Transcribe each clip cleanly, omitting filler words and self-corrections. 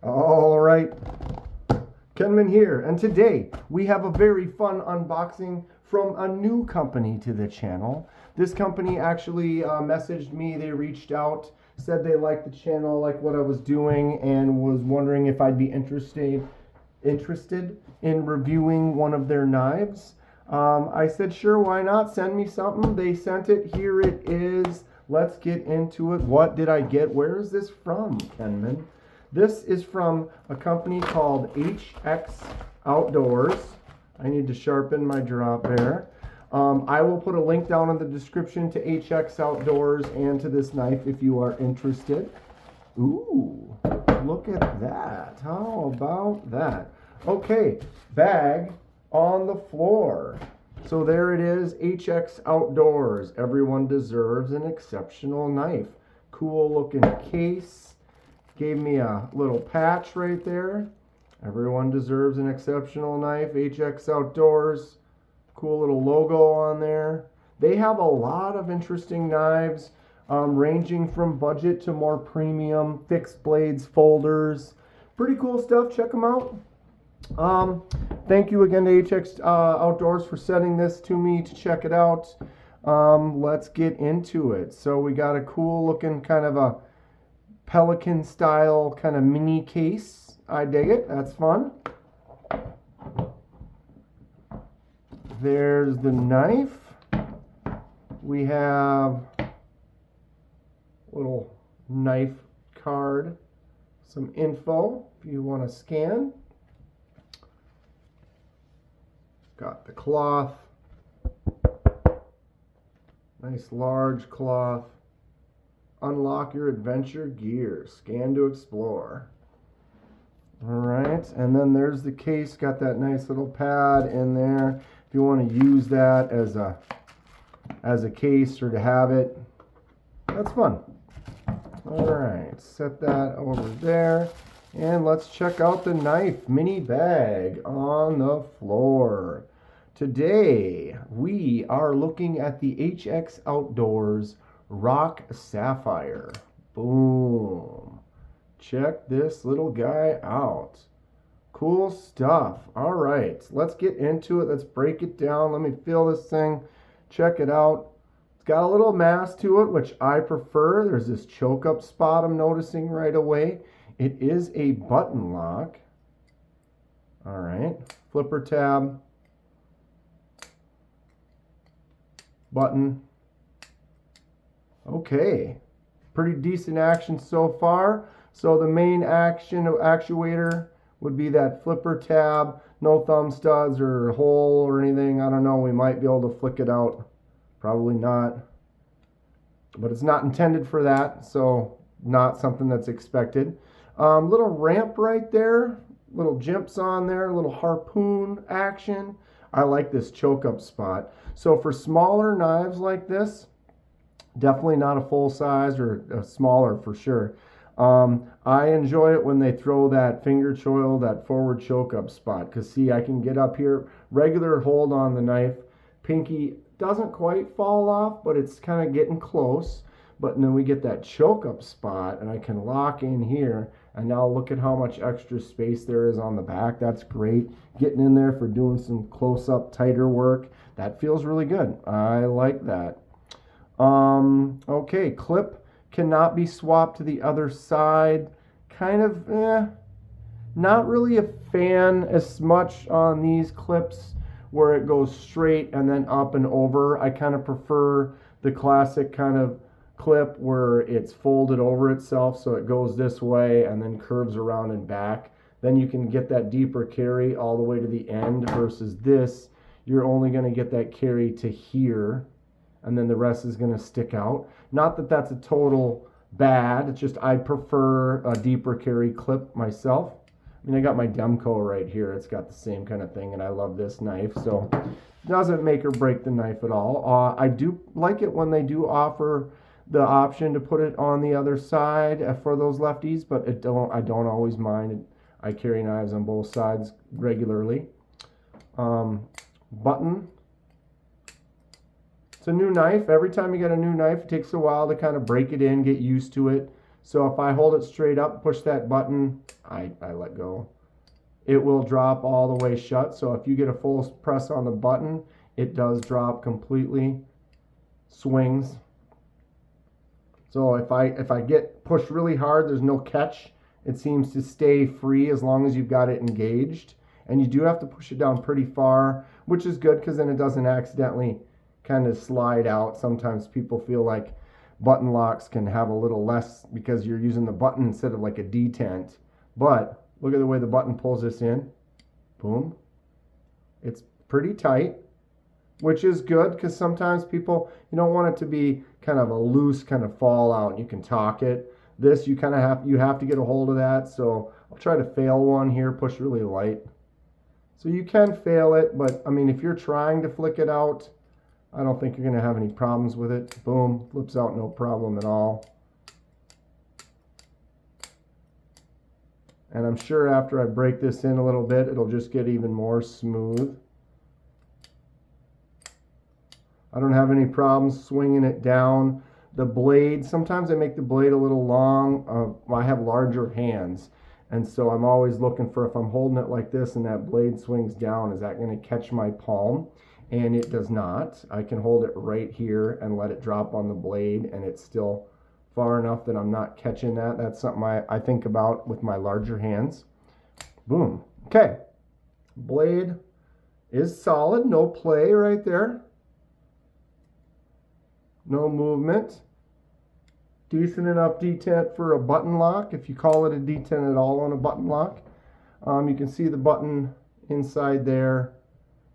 All right, Kenman here, and today we have a very fun unboxing from a new company to the channel. This company actually messaged me, they reached out, said they liked the channel, liked what I was doing, and was wondering if I'd be interested in reviewing one of their knives. I said, sure, why not? Send me something. They sent it. Here it is. Let's get into it. What did I get? Where is this from, Kenman? This is from a company called HX Outdoors. I need to sharpen my drop there. I will put a link down in the description to HX Outdoors and to this knife if you are interested. Ooh, look at that. How about that? Okay, bag on the floor. So there it is, HX Outdoors. Everyone deserves an exceptional knife. Cool looking case. Gave me a little patch right there. Everyone deserves an exceptional knife. HX Outdoors. Cool little logo on there. They have a lot of interesting knives, ranging from budget to more premium, fixed blades, folders. Pretty cool stuff. Check them out. Thank you again to HX Outdoors for sending this to me to check it out. Let's get into it. So we got a cool looking kind of a Pelican style kind of mini case. I dig it. That's fun. There's the knife. We have a little knife card, some info if you want to scan. Got the cloth. Nice large cloth. Unlock your adventure gear. Scan to explore. All right, and then there's the case. Got that nice little pad in there. If you want to use that as a case or to have it, that's fun. All right, set that over there, and let's check out the knife mini bag on the floor. Today we are looking at the HX Outdoors Rock Sapphire. Boom. Check this little guy out. Cool stuff. All right, let's get into it. Let's break it down. Let me feel this thing. Check it out. It's got a little mass to it, which I prefer. There's this choke up spot I'm noticing right away. It is a button lock. All right, flipper tab. Button. Okay, pretty decent action so far. So the main actuator would be that flipper tab. No thumb studs or hole or anything. I don't know. We might be able to flick it out. Probably not. But it's not intended for that, so not something that's expected. Little ramp right there. Little jimps on there. Little harpoon action. I like this choke up spot. So for smaller knives like this, definitely not a full size or a smaller for sure. I enjoy it when they throw that finger choil, that forward choke up spot. Because see, I can get up here, regular hold on the knife. Pinky doesn't quite fall off, but it's kind of getting close. But then we get that choke up spot and I can lock in here. And now look at how much extra space there is on the back. That's great. Getting in there for doing some close up tighter work. That feels really good. I like that. Okay, clip cannot be swapped to the other side. Kind of, not really a fan as much on these clips where it goes straight and then up and over. I kind of prefer the classic kind of clip where it's folded over itself so it goes this way and then curves around and back. Then you can get that deeper carry all the way to the end versus this. You're only going to get that carry to here, and then the rest is going to stick out. Not that that's a total bad. It's just I prefer a deeper carry clip myself. I mean, I got my Demco right here. It's got the same kind of thing, and I love this knife. So it doesn't make or break the knife at all. I do like it when they do offer the option to put it on the other side for those lefties, but I don't always mind. I carry knives on both sides regularly. Button. It's a new knife. Every time you get a new knife, it takes a while to kind of break it in, get used to it. So if I hold it straight up, push that button, I let go, it will drop all the way shut. So if you get a full press on the button, it does drop completely, swings. So if I get pushed really hard, there's no catch. It seems to stay free as long as you've got it engaged. And you do have to push it down pretty far, which is good because then it doesn't accidentally kind of slide out. Sometimes people feel like button locks can have a little less because you're using the button instead of like a detent. But look at the way the button pulls this in. Boom. It's pretty tight, which is good because sometimes people, you don't want it to be kind of a loose kind of fallout and you can talk it. This you kind of have to get a hold of that. So I'll try to fail one here, push really light. So you can fail it, but I mean if you're trying to flick it out, I don't think you're going to have any problems with it. Boom, flips out no problem at all. And I'm sure after I break this in a little bit, it'll just get even more smooth. I don't have any problems swinging it down. The blade, sometimes I make the blade a little long. I have larger hands. And so I'm always looking for, if I'm holding it like this and that blade swings down, is that going to catch my palm? And it does not. I can hold it right here and let it drop on the blade and it's still far enough that I'm not catching that. That's something I think about with my larger hands. Boom. Okay. Blade is solid. No play right there. No movement. Decent enough detent for a button lock, if you call it a detent at all on a button lock. You can see the button inside there.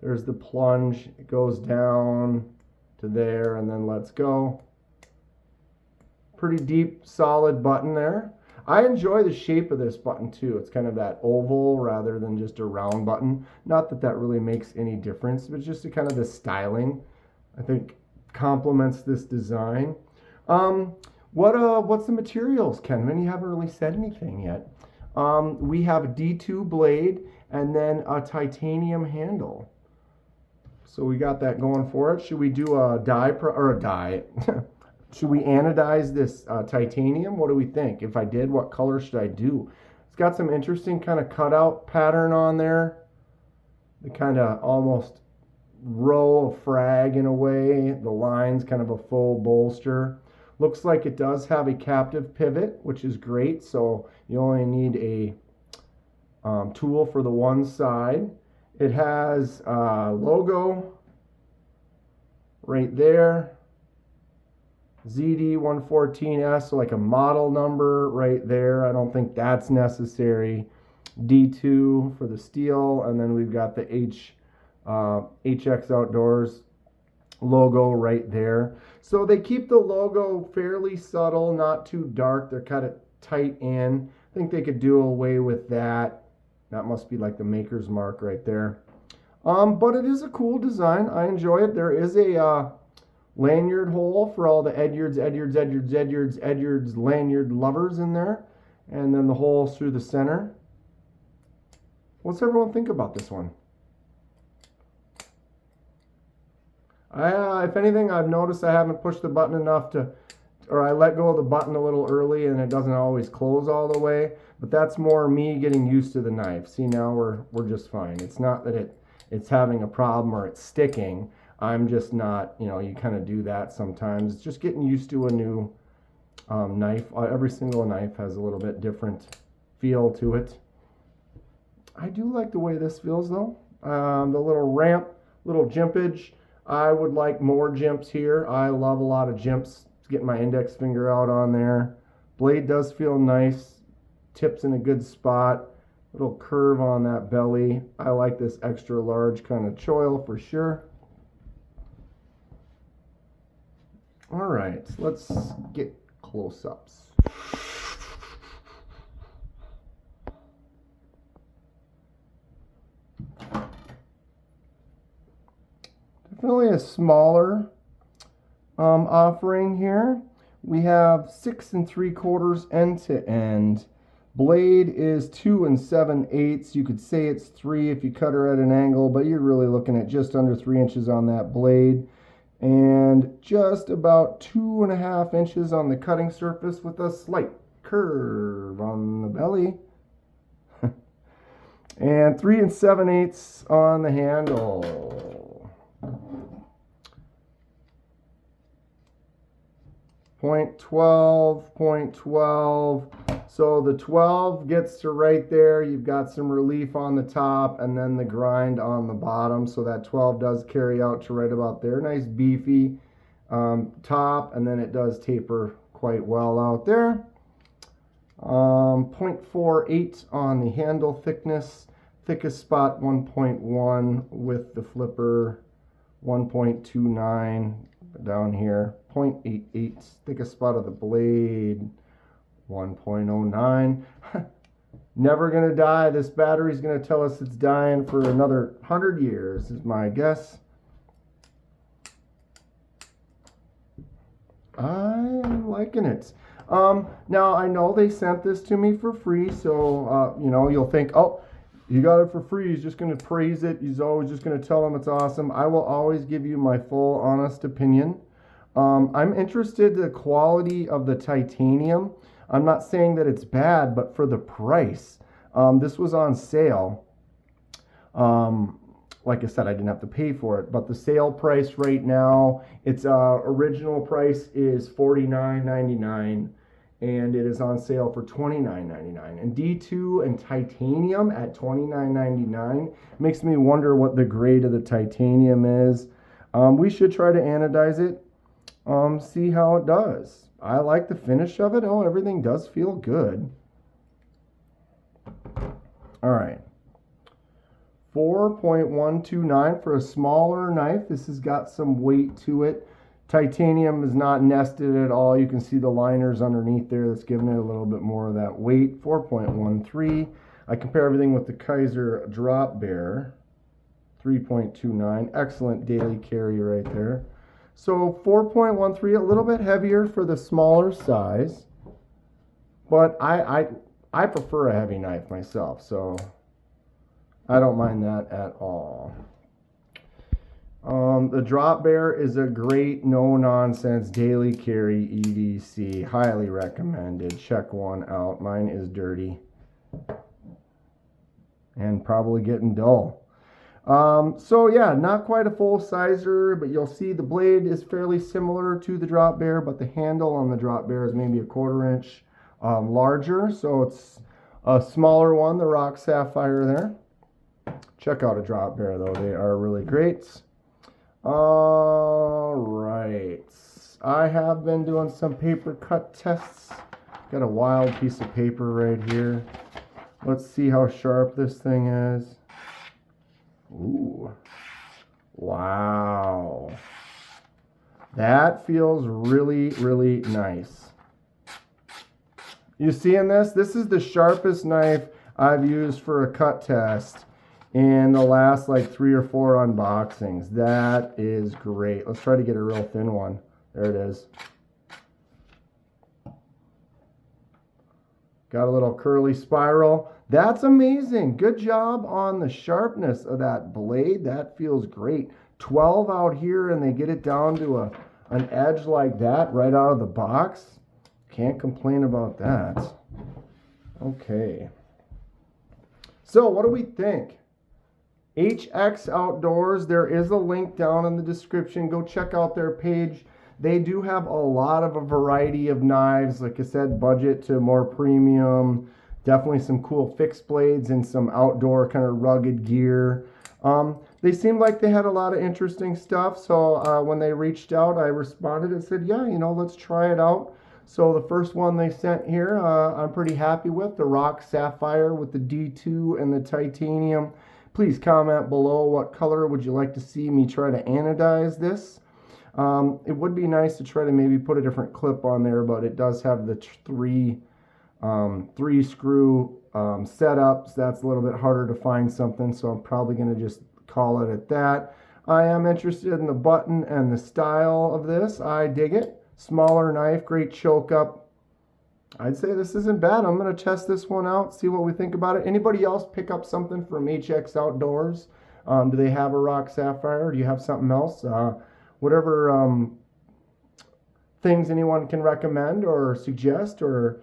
There's the plunge. It goes down to there and then lets go. Pretty deep, solid button there. I enjoy the shape of this button too. It's kind of that oval rather than just a round button. Not that that really makes any difference, but just kind of the styling, I think, complements this design. What's the materials, Kenman? You haven't really said anything yet. We have a D2 blade and then a titanium handle. So we got that going for it. Should we do a dye? Should we anodize this titanium? What do we think? If I did, what color should I do? It's got some interesting kind of cutout pattern on there. The kind of almost row of frag in a way. The line's kind of a full bolster. Looks like it does have a captive pivot, which is great. So you only need a tool for the one side. It has a logo right there. ZD114S, so like a model number right there. I don't think that's necessary. D2 for the steel, and then we've got the HX Outdoors logo right there. So they keep the logo fairly subtle, not too dark. They're kind of tight in. I think they could do away with that. That must be like the maker's mark right there. But it is a cool design. I enjoy it. There is a lanyard hole for all the Edyards lanyard lovers in there. And then the holes through the center. What's everyone think about this one? If anything, I've noticed I haven't pushed the button enough or I let go of the button a little early and it doesn't always close all the way. But that's more me getting used to the knife. See, now we're just fine. It's not that it's having a problem or it's sticking. I'm just not, you kind of do that sometimes. It's just getting used to a new knife. Every single knife has a little bit different feel to it. I do like the way this feels though. The little ramp, little jimpage. I would like more jimps here. I love a lot of jimps. Get my index finger out on there. Blade does feel nice. Tips in a good spot. Little curve on that belly. I like this extra large kind of choil for sure. All right, let's get close-ups. Definitely a smaller offering here. We have 6 3/4 end to end. Blade is 2 7/8. You could say it's 3 if you cut her at an angle, but you're really looking at just under 3 inches on that blade. And just about 2.5 inches on the cutting surface with a slight curve on the belly. And 3 7/8 on the handle. 0.12, 0.12. So the 12 gets to right there. You've got some relief on the top and then the grind on the bottom. So that 12 does carry out to right about there. Nice beefy top, and then it does taper quite well out there. 0.48 on the handle thickness. Thickest spot 1.1 with the flipper. 1.29 down here. 0.88 thickest spot of the blade. 1.09. Never gonna die. This battery's gonna tell us it's dying for another 100 years is my guess. I'm liking it. Now I know they sent this to me for free, so you know, you'll think, oh, you got it for free, he's just going to praise it, he's always just going to tell them it's awesome. I will always give you my full honest opinion. I'm interested in the quality of the titanium. I'm not saying that it's bad, but for the price, this was on sale. Like I said, I didn't have to pay for it, but the sale price right now, its original price is $49.99, and it is on sale for $29.99. And D2 and titanium at $29.99 makes me wonder what the grade of the titanium is. We should try to anodize it, see how it does. I like the finish of it. Oh, everything does feel good. All right. 4.129 for a smaller knife. This has got some weight to it. Titanium is not nested at all. You can see the liners underneath there that's giving it a little bit more of that weight. 4.13. I compare everything with the Kaiser Drop Bear. 3.29. Excellent daily carry right there. So 4.13, a little bit heavier for the smaller size. But I prefer a heavy knife myself, so I don't mind that at all. The Drop Bear is a great no-nonsense daily carry EDC. Highly recommended. Check one out. Mine is dirty and probably getting dull. So yeah, not quite a full sizer, but you'll see the blade is fairly similar to the Drop Bear, but the handle on the Drop Bear is maybe a 1/4 inch larger. So it's a smaller one, the Rock Sapphire there. Check out a Drop Bear though, they are really great. All right, I have been doing some paper cut tests. Got a wild piece of paper right here. Let's see how sharp this thing is. Ooh, wow. That feels really, really nice. You seeing this? This is the sharpest knife I've used for a cut test in the last like 3 or 4 unboxings. That is great. Let's try to get a real thin one. There it is. Got a little curly spiral. That's amazing. Good job on the sharpness of that blade. That feels great. 12 out here, and they get it down to an edge like that right out of the box. Can't complain about that. Okay. So what do we think? HX Outdoors, there is a link down in the description. Go check out their page. They do have a lot of a variety of knives. Like I said, budget to more premium. Definitely some cool fixed blades and some outdoor kind of rugged gear. They seemed like they had a lot of interesting stuff. So when they reached out, I responded and said, yeah, you know, let's try it out. So the first one they sent here, I'm pretty happy with. The Rock Sapphire with the D2 and the titanium. Please comment below what color would you like to see me try to anodize this. It would be nice to try to maybe put a different clip on there, but it does have the three screw setup, so that's a little bit harder to find something, so I'm probably going to just call it at that. I am interested in the button and the style of this. I dig it. Smaller knife, great choke up. I'd say this isn't bad. I'm going to test this one out, see what we think about it. Anybody else pick up something from HX Outdoors? Do they have a Rock Sapphire? Do you have something else? Whatever things anyone can recommend or suggest or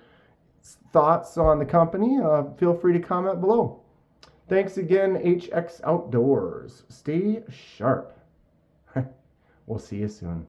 thoughts on the company, feel free to comment below. Thanks again, HX Outdoors. Stay sharp. We'll see you soon.